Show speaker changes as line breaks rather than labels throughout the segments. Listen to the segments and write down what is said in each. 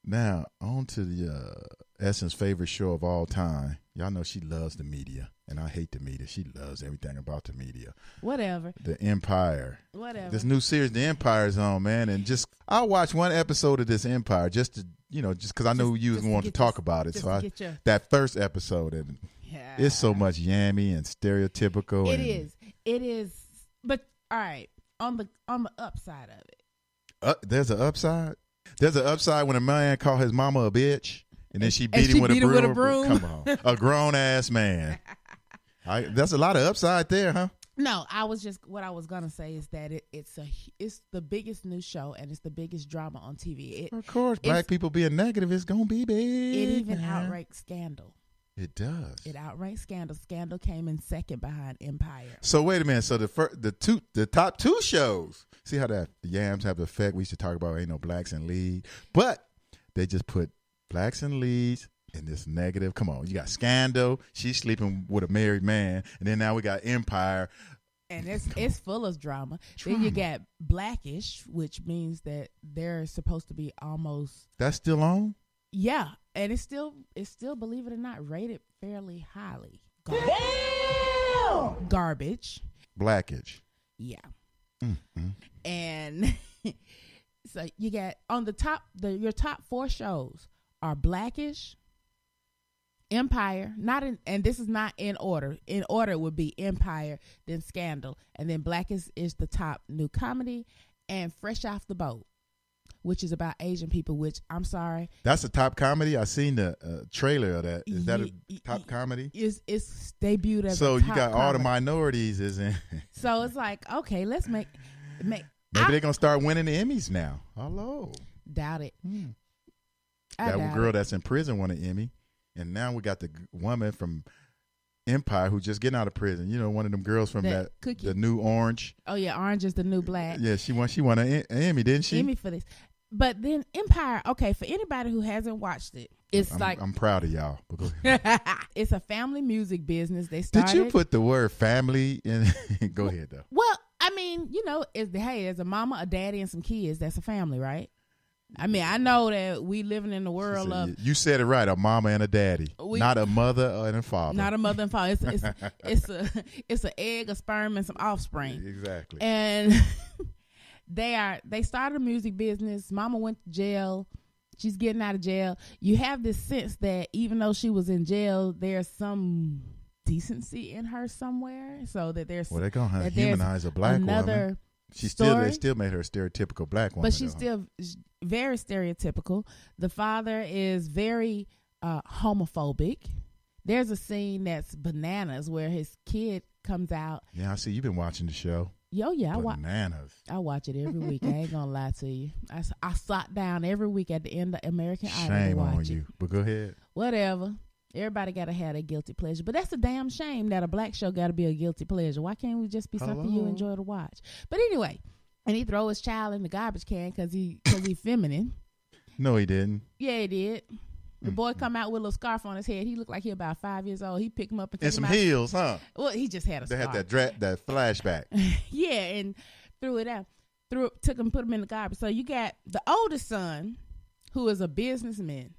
Now, on to the Essence favorite show of all time. Y'all know she loves the media, and I hate the media. She loves everything about the media.
Whatever.
The Empire.
Whatever.
This new series, The Empire's on, man, and I'll watch one episode of this Empire just to, just because I know you want to talk about it. So that first episode, and it's so much yammy and stereotypical.
It is. But all right, on the upside of it,
there's an upside. There's an upside when a man called his mama a bitch, and then she beat him with a broom. Come on, a grown ass man. That's a lot of upside there, huh?
No, what I was gonna say is that it's the biggest new show and it's the biggest drama on TV.
Of course, black people being negative is gonna be big.
It even outranks Scandal.
It does.
It outranks Scandal. Scandal came in second behind Empire.
So wait a minute. So the top two shows. See how the YAAMS have the effect? We used to talk about ain't no blacks in lead, but they just put blacks in leads in this negative. Come on, you got Scandal. She's sleeping with a married man, and then now we got Empire.
And it's full of drama. Then you got Blackish, which means that they're supposed to be almost.
That's still on.
Yeah, and it's still, believe it or not, rated fairly highly.
Damn!
Garbage.
Blackish.
Yeah.
Mm-hmm.
And so you got on the top, your top four shows are Blackish, Empire, and this is not in order. In order would be Empire, then Scandal, and then Blackish is the top new comedy, and Fresh Off the Boat, which is about Asian people, which I'm sorry.
That's a top comedy? I seen the trailer of that. Is that a top comedy?
It's debuted as
so
a top
you got
comedy.
all the minorities is in.
So it's like, okay, let's make.
Maybe they're going to start winning the Emmys now. Hello.
Doubt it.
That girl that's in prison won an Emmy. And now we got the woman from Empire who's just getting out of prison. You know, one of them girls from the new Orange.
Oh, yeah, Orange is the new black.
Yeah, she won an Emmy, didn't she?
Emmy for this. But then Empire, okay, for anybody who hasn't watched it,
I'm proud of y'all.
It's a family music business. They started.
Did you put the word family in? Go ahead, though.
Well, I mean, there's a mama, a daddy, and some kids. That's a family, right? I mean, I know that we living in the world of.
You said it right, a mama and a daddy, not a mother and a father.
Not a mother and father. It's an egg, a sperm, and some offspring.
Exactly.
And they started a music business. Mama went to jail. She's getting out of jail. You have this sense that even though she was in jail, there's some decency in her somewhere. So that there's
they're gonna humanize a black woman. They still made her a stereotypical black woman.
But she's still very stereotypical. The father is very homophobic. There's a scene that's bananas where his kid comes out.
Yeah, I see you've been watching the show.
Yeah,
bananas.
I watch it every week. I ain't gonna lie to you. I sat down every week at the end of American Idol.
Shame on you, but go ahead.
Whatever. Everybody got to have a guilty pleasure. But that's a damn shame that a black show got to be a guilty pleasure. Why can't we just be something you enjoy to watch? But anyway, and he throw his child in the garbage can because he feminine.
No, he didn't.
Yeah, he did. The boy come out with a little scarf on his head. He looked like he about 5 years old. He picked him up and took
some
him out.
heels, huh?
Well, he just had a scarf.
They had that flashback.
Yeah, and threw it out. Took him, put him in the garbage. So you got the oldest son, who is a businessman,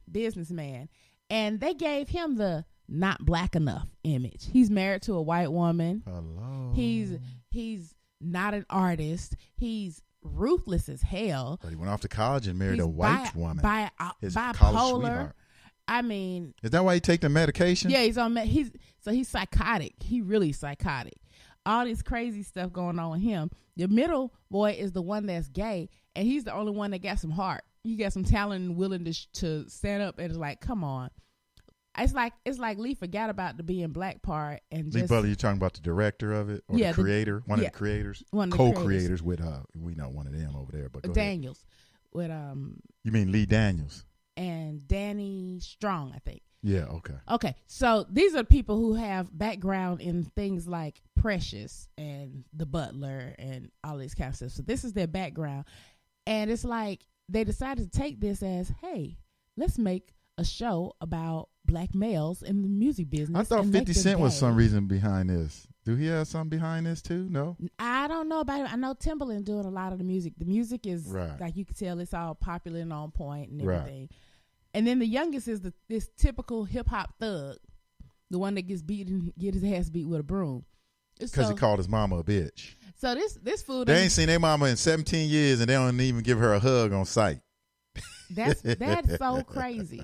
and they gave him the not black enough image. He's married to a white woman.
Hello.
He's not an artist. He's ruthless as hell.
But he went off to college and married a white woman. His
bipolar.
College sweetheart.
I mean,
is that why he take the medication?
Yeah, he's psychotic. He really psychotic. All this crazy stuff going on with him. The middle boy is the one that's gay, and he's the only one that got some heart. He got some talent and willing to stand up, and it's like, come on. It's like Lee forgot about the being black part and
Lee
just.
Butler, you talking about the director of it or the creator, one of the creators, co-creators with we know one of them over there, but
Daniels with
You mean Lee Daniels
and Danny Strong, I think.
Yeah.
Okay. So these are people who have background in things like Precious and The Butler and all this kind of stuff. So this is their background, and it's like they decided to take this as, hey, let's make a show about black males in the music business.
I thought 50 Cent was some reason behind this. Do he have something behind this too? No?
I don't know about it. I know Timbaland doing a lot of the music. The music is, like you can tell, it's all popular and on point and everything. And then the youngest is this typical hip hop thug, the one that gets his ass beat with a broom.
Because he called his mama a bitch.
So this fool,
they ain't seen their mama in 17 years, and they don't even give her a hug on sight.
That's so crazy.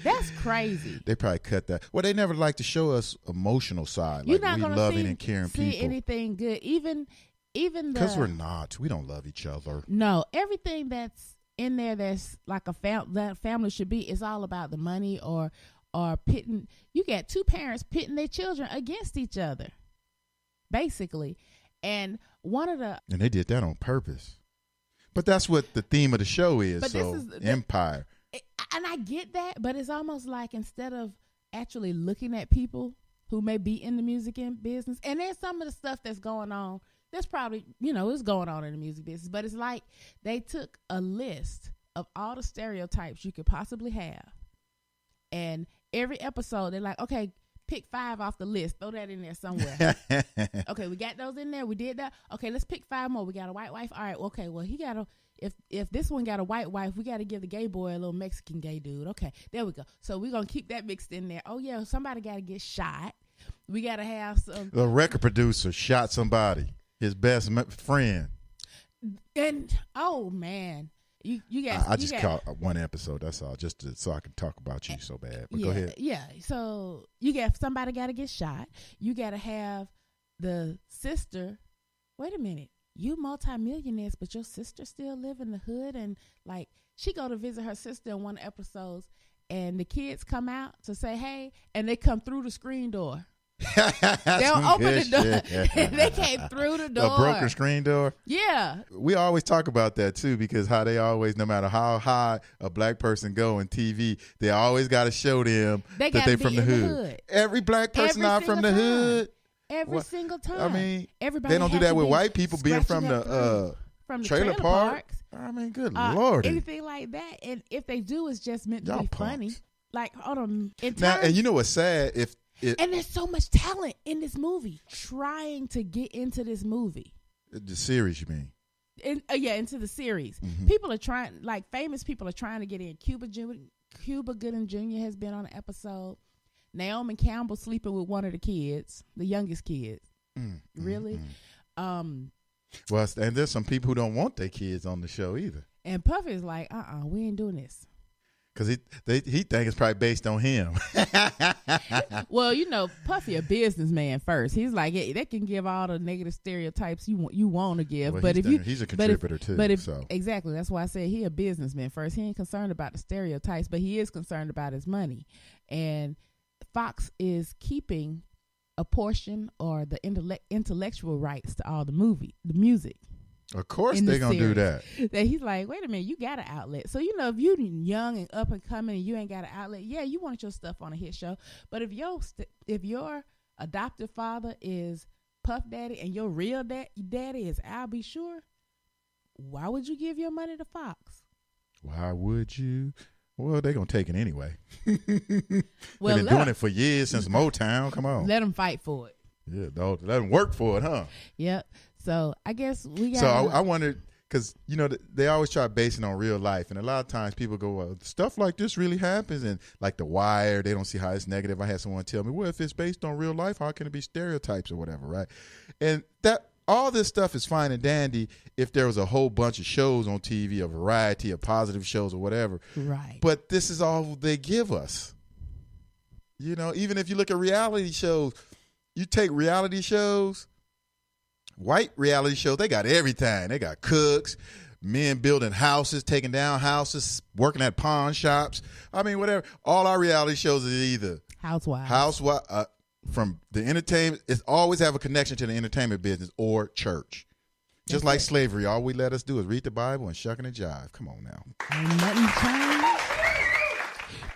That's crazy.
They probably cut that. Well, they never like to show us emotional side.
You're
like
not
we
gonna
loving and caring
see
people.
anything good. Even
because we're not. We don't love each other.
No, everything that's in there that's like that family should be is all about the money or pitting. You got two parents pitting their children against each other, basically. And and
they did that on purpose. But that's what the theme of the show is. But so empire.
And I get that, but it's almost like instead of actually looking at people who may be in the music business, and there's some of the stuff that's going on that's probably, is going on in the music business, but it's like they took a list of all the stereotypes you could possibly have, and every episode they're like, okay, pick 5 off the list, throw that in there somewhere. Okay, we got those in there, we did that. Okay, let's pick 5 more. We got a white wife. All right, okay, well, he got a if this one got a white wife, we got to give the gay boy a little Mexican gay dude. Okay, there we go. So we're going to keep that mixed in there. Oh, yeah, somebody got to get shot. We got to have some.
The record producer shot somebody, his best friend.
And, oh, man. I
just caught one episode, that's all, just so I can talk about you so bad. But go ahead.
Yeah, so somebody got to get shot. You got to have the sister. Wait a minute. You multimillionaires, but your sister still live in the hood, and like she go to visit her sister in one of the episodes, and the kids come out to say hey, and they come through the screen door. They'll open the door. They came through the door.
A broken screen door.
Yeah.
We always talk about that too, because how they always, no matter how high a black person go in TV, they always got to show them that they from the hood. Every black person not from the hood.
Every single time.
I mean,
everybody
they don't do that with white people being from the trailer parks. I mean, good Lord.
Anything like that. And if they do, it's just meant to be funny. Like, hold on.
And you know what's sad?
And there's so much talent in this movie trying to get into this movie.
The series, you mean?
Into the series.
Mm-hmm.
People are trying, like famous people are trying to get in. Cuba Gooding Jr. has been on an episode. Naomi Campbell sleeping with one of the kids, the youngest kids. Really?
Well, and there's some people who don't want their kids on the show either.
And Puffy is like, we ain't doing this.
Because he think it's probably based on him.
Well, Puffy a businessman first. He's like, they can give all the negative stereotypes you want to give,
well,
but
he's a contributor too.
Exactly, that's why I said he a businessman first. He ain't concerned about the stereotypes, but he is concerned about his money. And Fox is keeping a portion or the intellectual rights to all the music.
Of course they're going to do that.
That he's like, wait a minute, you got an outlet. So, if you young and up and coming and you ain't got an outlet, yeah, you want your stuff on a hit show. But if your adoptive father is Puff Daddy and your real daddy is Al B. Sure, why would you give your money to Fox?
Why would you? Well, they're going to take it anyway.
Well,
they've been doing it for years since Motown. Come on.
Let them fight for it.
Yeah, let them work for it, huh?
Yep. So I guess we got.
So I wondered, because they always try basing on real life, and a lot of times people go, well, stuff like this really happens, and like The Wire, they don't see how it's negative. I had someone tell me, well, if it's based on real life, how can it be stereotypes or whatever, right? And that all this stuff is fine and dandy if there was a whole bunch of shows on TV, a variety of positive shows or whatever,
right?
But this is all they give us. Even if you look at reality shows, you take reality shows. White reality shows, they got everything. They got cooks, men building houses, taking down houses, working at pawn shops. I mean, whatever. All our reality shows is either
housewives,
from the entertainment. It's always have a connection to the entertainment business or church. Just like slavery, all we let us do is read the Bible and shucking and jive. Come on now.
Ain't nothing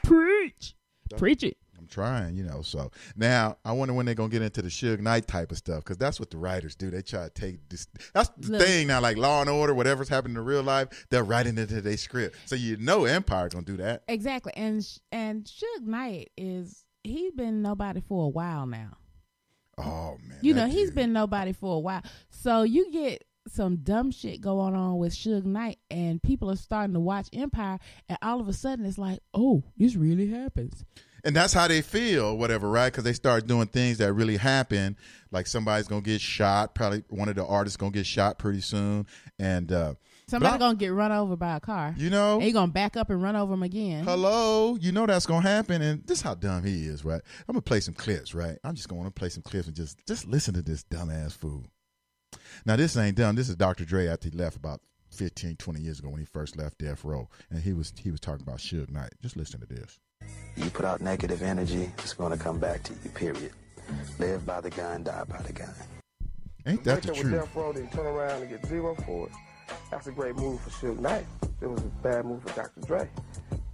changed. Preach it.
I'm trying, so now I wonder when they're going to get into the Suge Knight type of stuff, because that's what the writers do. They try to take this. That's the thing now, like Law and Order, whatever's happening in real life, they're writing into their script. So Empire's going to do that.
Exactly. And Suge Knight he's been nobody for a while now.
Oh, man.
He's been nobody for a while. So you get some dumb shit going on with Suge Knight, and people are starting to watch Empire, and all of a sudden it's like, oh, this really happens.
And that's how they feel, whatever, right? Because they start doing things that really happen, like somebody's going to get shot. Probably one of the artists going to get shot pretty soon. And
somebody going to get run over by a car.
You know?
They going to back up and run over him again.
Hello? You know that's going to happen. And this is how dumb he is, right? I'm going to play some clips, right? I'm just going to play some clips and just listen to this dumbass fool. Now, this ain't dumb. This is Dr. Dre after he left about 15, 20 years ago when he first left Death Row. And he was talking about Suge Knight. Just listen to this.
You put out negative energy, it's going to come back to you, period. Live by the gun, die by the gun.
Ain't that the truth?
With Death Row, then turn around and get zero for it. That's a great move for Suge Knight. It was a bad move for Dr. Dre.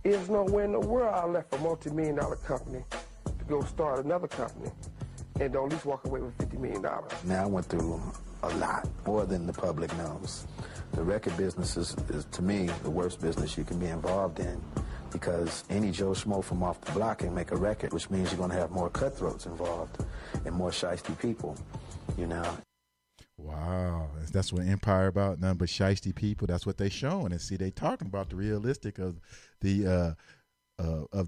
There's nowhere in the world I left a multi-million-dollar company to go start another company and don't at least walk away with $50 million.
Now, I went through a lot, more than the public knows. The record business is, to me, the worst business you can be involved in, because any Joe Schmo from off the block can make a record, which means you're going to have more cutthroats involved and more shiesty people, you know.
Wow, that's what Empire about, nothing but shiesty people. That's what they showing. And see, they talking about the realistic of the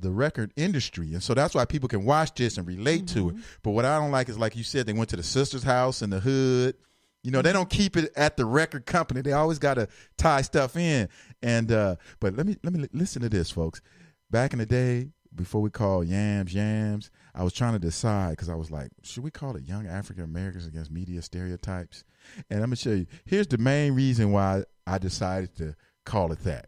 record industry. And so that's why people can watch this and relate to it. But what I don't like is, like you said, they went to the sister's house in the hood. You know, they don't keep it at the record company. They always got to tie stuff in. And but let me listen to this, folks. Back in the day, before we called YAAAMS, I was trying to decide, because I was like, should we call it Young African Americans Against Media Stereotypes? And I'm going to show you. Here's the main reason why I decided to call it that.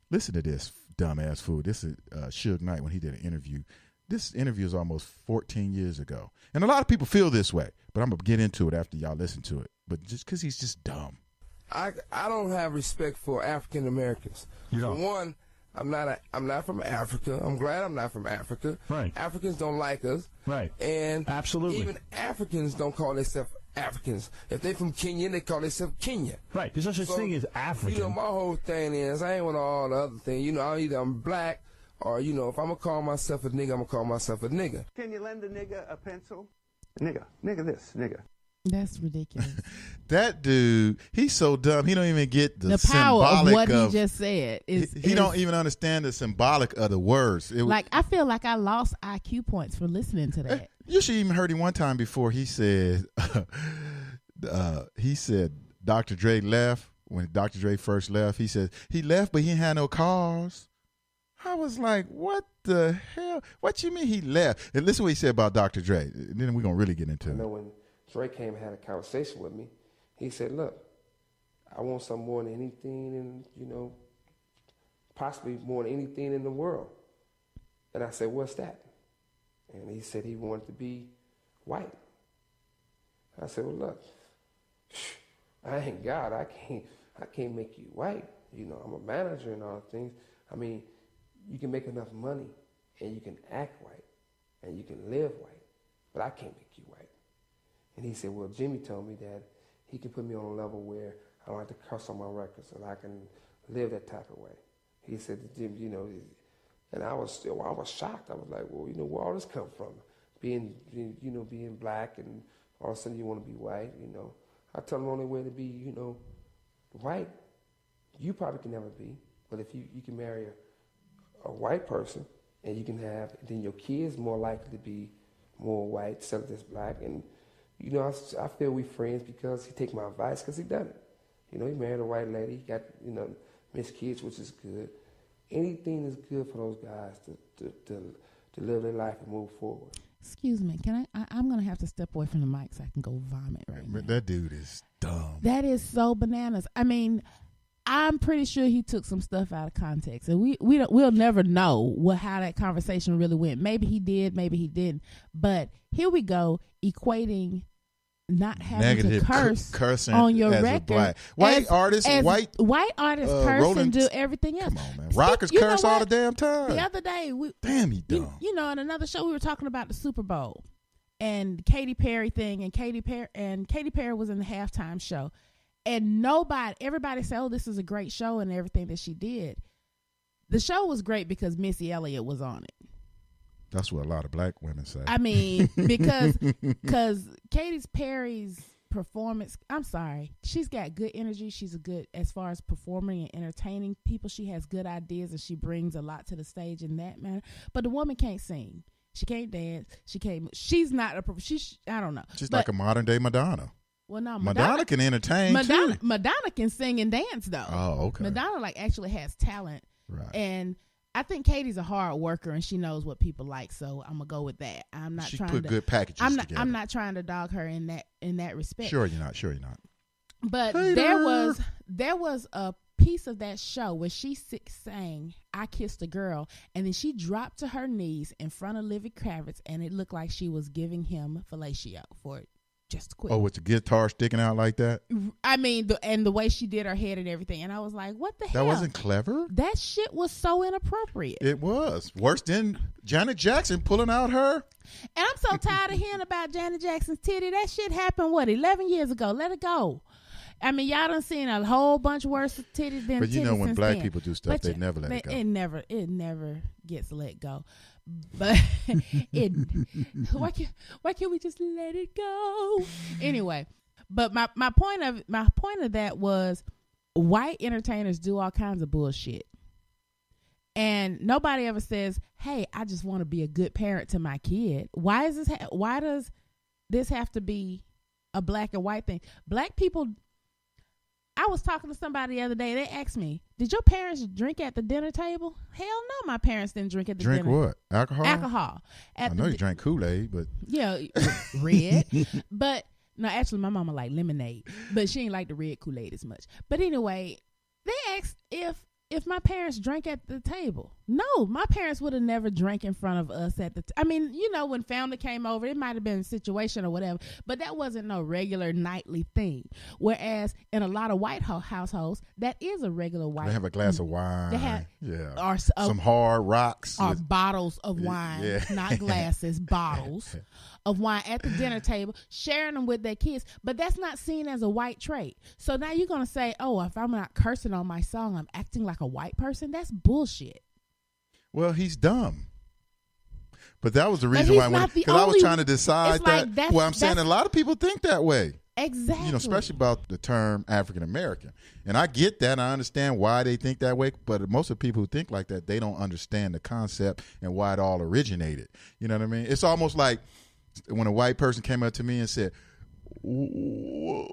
Listen to this, dumbass fool. This is Suge Knight when he did an interview. This interview is almost 14 years ago. And a lot of people feel this way, but I'm going to get into it after y'all listen to it. But just because he's just dumb.
I don't have respect for African Americans.
You don't?
For one, I'm not from Africa. I'm glad I'm not from Africa.
Right.
Africans don't like us.
Right.
And
absolutely,
even Africans don't call themselves Africans. If they from Kenya, they call themselves Kenya.
Right. There's no such thing as African.
You know, my whole thing is I ain't want all the other thing. You know, either I'm black or, you know, if I'm gonna call myself a nigga, I'm gonna call myself a nigga.
Can you lend a nigga a pencil? Nigga this, nigga.
That's ridiculous.
That dude, he's so dumb. He don't even get the
power of
symbolic
what he just said.
He don't even understand the symbolic of the words.
Like, I feel like I lost IQ points for listening to that.
You should even heard him one time before. He said, Dr. Dre left. When Dr. Dre first left, he said he left, but he had no cars. I was like, what the hell? What you mean he left? And listen what he said about Dr. Dre. And then we're going to really get into it.
I know when Dre came and had a conversation with me, he said, look, I want something more than anything in, you know, possibly more than anything in the world. And I said, what's that? And he said he wanted to be white. I said, well, look, I ain't God. I can't make you white. You know, I'm a manager and all things. I mean, you can make enough money and you can act white and you can live white, but I can't make you white. And he said, well, Jimmy told me that he can put me on a level where I don't have to cuss on my records and I can live that type of way. He said, Jim, you know, and I was shocked. I was like, well, you know, where all this come from? Being black, and all of a sudden you want to be white, you know. I tell him the only way to be, you know, white, you probably can never be, but if you can marry a white person and you can have, then your kids more likely to be more white instead of just black. And, you know, I feel we friends because he take my advice because he done it. You know, he married a white lady, he got, you know, missed kids, which is good. Anything is good for those guys to live their life and move forward.
Excuse me, I'm going to have to step away from the mic so I can go vomit right now.
That dude is dumb.
That is so bananas. I mean, I'm pretty sure he took some stuff out of context, and we'll never know how that conversation really went. Maybe he did, maybe he didn't. But here we go, equating not having
negative
to
cursing
on your
as
record.
White artists
white artists curse and do everything else.
Come on, man. Rockers curse all the damn time.
The other day,
damn, he dumb.
You know, in another show, we were talking about the Super Bowl and Katy Perry thing, and Katy Perry was in the halftime show. And everybody said, oh, this is a great show and everything that she did. The show was great because Missy Elliott was on it.
That's what a lot of black women say.
I mean, because Katy Perry's performance. I'm sorry. She's got good energy. She's a good, as far as performing and entertaining people. She has good ideas and she brings a lot to the stage in that manner. But the woman can't sing. She can't dance. She can't. She's not a. I don't know.
She's like a modern day Madonna.
Well, no,
Madonna can entertain too.
Madonna can sing and dance though.
Oh, okay.
Madonna like actually has talent.
Right.
And I think Katie's a hard worker and she knows what people like, so I'm gonna go with that. I'm not trying to put
good packages together.
I'm not trying to dog her in that respect.
Sure you're not.
But
Hater.
there was a piece of that show where she sang "I Kissed a Girl" and then she dropped to her knees in front of Livy Kravitz and it looked like she was giving him fellatio for it. Just quick.
Oh, with the guitar sticking out like that?
I mean, the way she did her head and everything. And I was like, what the hell?
That wasn't clever?
That shit was so inappropriate.
It was. Worse than Janet Jackson pulling out her.
And I'm so tired of hearing about Janet Jackson's titty. That shit happened, 11 years ago? Let it go. I mean, y'all done seen a whole bunch worse titties than
But you
titties
know, when
since
black
then.
people do stuff, they never let it go.
It never gets let go. But why can't we just let it go? Anyway, but my point of that was white entertainers do all kinds of bullshit. And nobody ever says, "Hey, I just want to be a good parent to my kid." Why does this have to be a black and white thing? Black people, I was talking to somebody the other day. They asked me, "Did your parents drink at the dinner table?" Hell no, my parents didn't drink at the dinner.
Drink what? Alcohol?
Alcohol.
I know you drank Kool-Aid, but
yeah, red. But no, actually, my mama liked lemonade, but she ain't like the red Kool-Aid as much. But anyway, they asked if my parents drank at the table. No, my parents would have never drank in front of us at the I mean, when family came over, it might have been a situation or whatever, but that wasn't no regular nightly thing. Whereas in a lot of white households, that is a regular white.
They have a glass of wine.
They have,
or some hard rocks.
Or bottles of wine, not glasses, bottles of wine at the dinner table, sharing them with their kids. But that's not seen as a white trait. So now you're going to say, oh, if I'm not cursing on my song, I'm acting like a white person? That's bullshit.
Well, he's dumb. But that was the reason why, because I was trying to decide that. Well, I'm saying a lot of people think that way.
Exactly.
Especially about the term African American. And I get that. I understand why they think that way. But most of the people who think like that, they don't understand the concept and why it all originated. You know what I mean? It's almost like when a white person came up to me and said, well,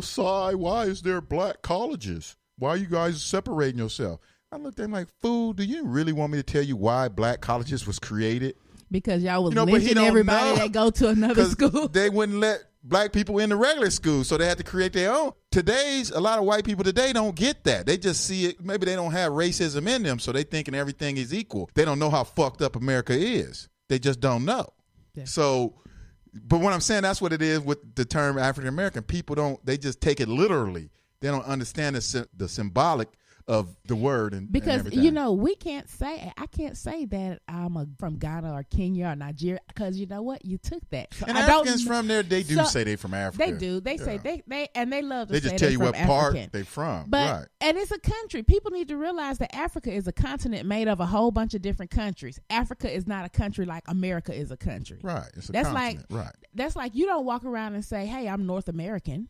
Cy, why is there black colleges? Why are you guys separating yourself? I looked at him like, fool, do you really want me to tell you why black colleges was created?
Because y'all was lynching everybody that go to another school.
They wouldn't let black people in the regular school, so they had to create their own. A lot of white people today don't get that. They just see it. Maybe they don't have racism in them, so they thinking everything is equal. They don't know how fucked up America is. They just don't know. Yeah. So, but what I'm saying, that's what it is with the term African American. People they just take it literally. They don't understand the symbolic of the word
because we can't say I can't say that I'm from Ghana or Kenya or Nigeria because you know what, you took that. So
and Africans from there, they do say they from Africa.
They do. They say they love to
say
just
tell you what
African.
part they from.
But
right.
And it's a country. People need to realize that Africa is a continent made of a whole bunch of different countries. Africa is not a country like America is a country.
Right. It's a continent.
That's like you don't walk around and say, "Hey, I'm North American."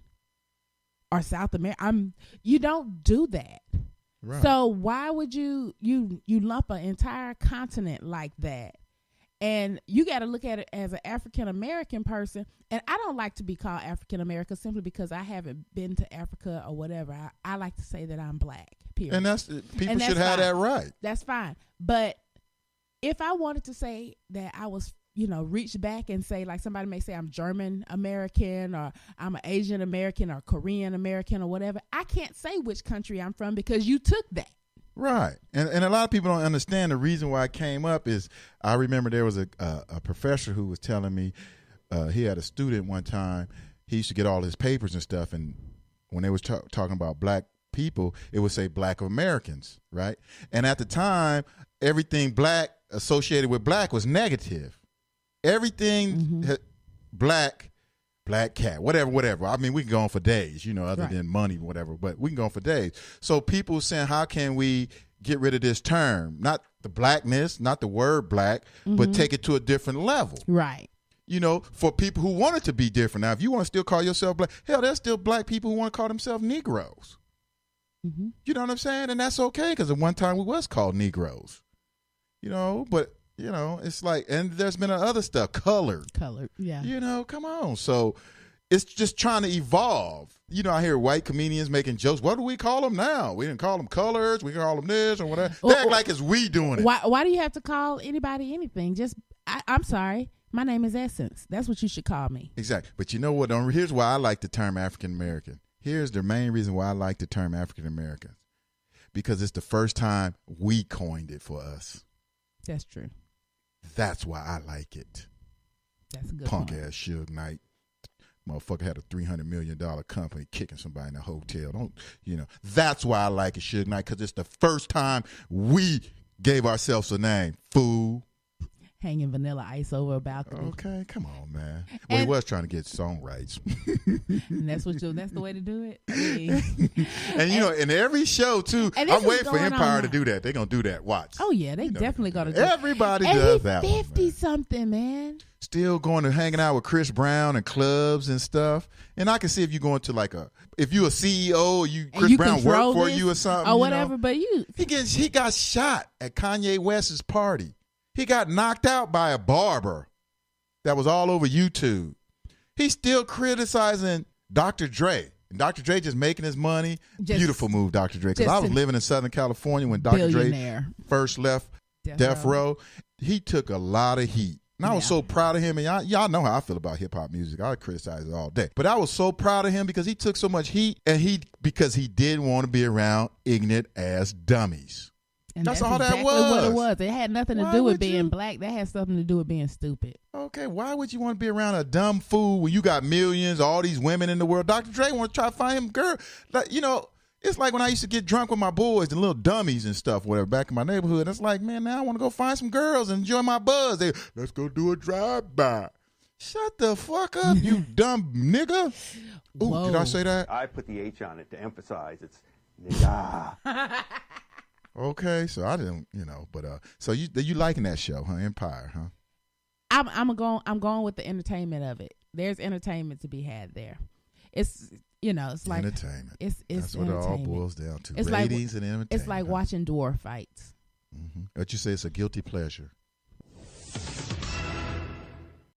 Or South America. You don't do that. Right. So why would you lump an entire continent like that? And you got to look at it as an African American person. And I don't like to be called African American simply because I haven't been to Africa or whatever. I like to say that I'm black. Period.
And people should have that right.
That's fine. But if I wanted to say that I was, reach back and say, like somebody may say I'm German American or I'm an Asian American or Korean American or whatever, I can't say which country I'm from because you took that.
Right. And a lot of people don't understand the reason why it came up is I remember there was a professor who was telling me he had a student one time. He used to get all his papers and stuff. And when they was talking about black people, it would say black Americans. Right. And at the time, everything black associated with black was negative. Everything black cat, whatever. I mean, we can go on for days, other than money, whatever, but we can go on for days. So people saying, how can we get rid of this term? Not the blackness, not the word black, but take it to a different level.
Right.
you know, for people who want it to be different. Now, if you want to still call yourself black, hell, there's still black people who want to call themselves Negroes.
Mm-hmm.
You know what I'm saying? And that's okay, because at one time we was called Negroes. You know, but, you know, it's like, and there's been other stuff, colored.
Yeah.
You know, come on. So it's just trying to evolve. You know, I hear white comedians making jokes. What do we call them now? We didn't call them colors. We call them this or whatever. They act like it's we doing it.
Why do you have to call anybody anything? Just, I'm sorry. My name is Essence. That's what you should call me.
Exactly. But you know what? Here's why I like the term African American. Here's the main reason why I like the term African American. Because it's the first time we coined it for us.
That's true.
That's why I like it.
That's a good
Punk
point.
ass Suge Knight. Motherfucker had a $300 million company kicking somebody in a hotel. That's why I like it, Suge Knight, because it's the first time we gave ourselves a name. Fool.
Hanging Vanilla Ice over a balcony.
Okay, come on, man. Well, he was trying to get song rights.
And that's the way to do it. I mean,
and you know, in every show too, I'm waiting for Empire to do that. They're gonna do that. Watch.
Oh yeah, they definitely gonna do
Everybody
that.
does that.
50 something, man.
Still going to hanging out with Chris Brown and clubs and stuff. And I can see if you're going to if you're a CEO or Chris Brown work for you or something
or whatever. But
he got shot at Kanye West's party. He got knocked out by a barber that was all over YouTube. He's still criticizing Dr. Dre. And Dr. Dre just making his money. Beautiful move, Dr. Dre. Because I was living in Southern California when Dr. Dre first left Death Row. He took a lot of heat. And I was so proud of him. And y'all know how I feel about hip-hop music. I criticize it all day. But I was so proud of him because he took so much heat. And because he didn't want to be around ignorant-ass dummies.
And
that's all
exactly
that was.
What it was. It had nothing to do with being black. That had something to do with being stupid.
Okay, why would you want to be around a dumb fool when you got millions, all these women in the world? Dr. Dre want to try to find him girl. Like, you know, it's like when I used to get drunk with my boys and little dummies and stuff, whatever, back in my neighborhood. It's like, man, now I want to go find some girls and enjoy my buzz. Let's go do a drive-by. Shut the fuck up, you dumb nigga. Ooh,
Whoa.
Did I say that?
I put the H on it to emphasize it's nigga.
Okay, so I didn't, but so you liking that show, huh? Empire, huh?
I'm going with the entertainment of it. There's entertainment to be had there. It's it's like
entertainment.
It's
that's what it all boils down to.
It's
ratings and entertainment.
It's like watching dwarf fights.
Mm-hmm. But you say it's a guilty pleasure.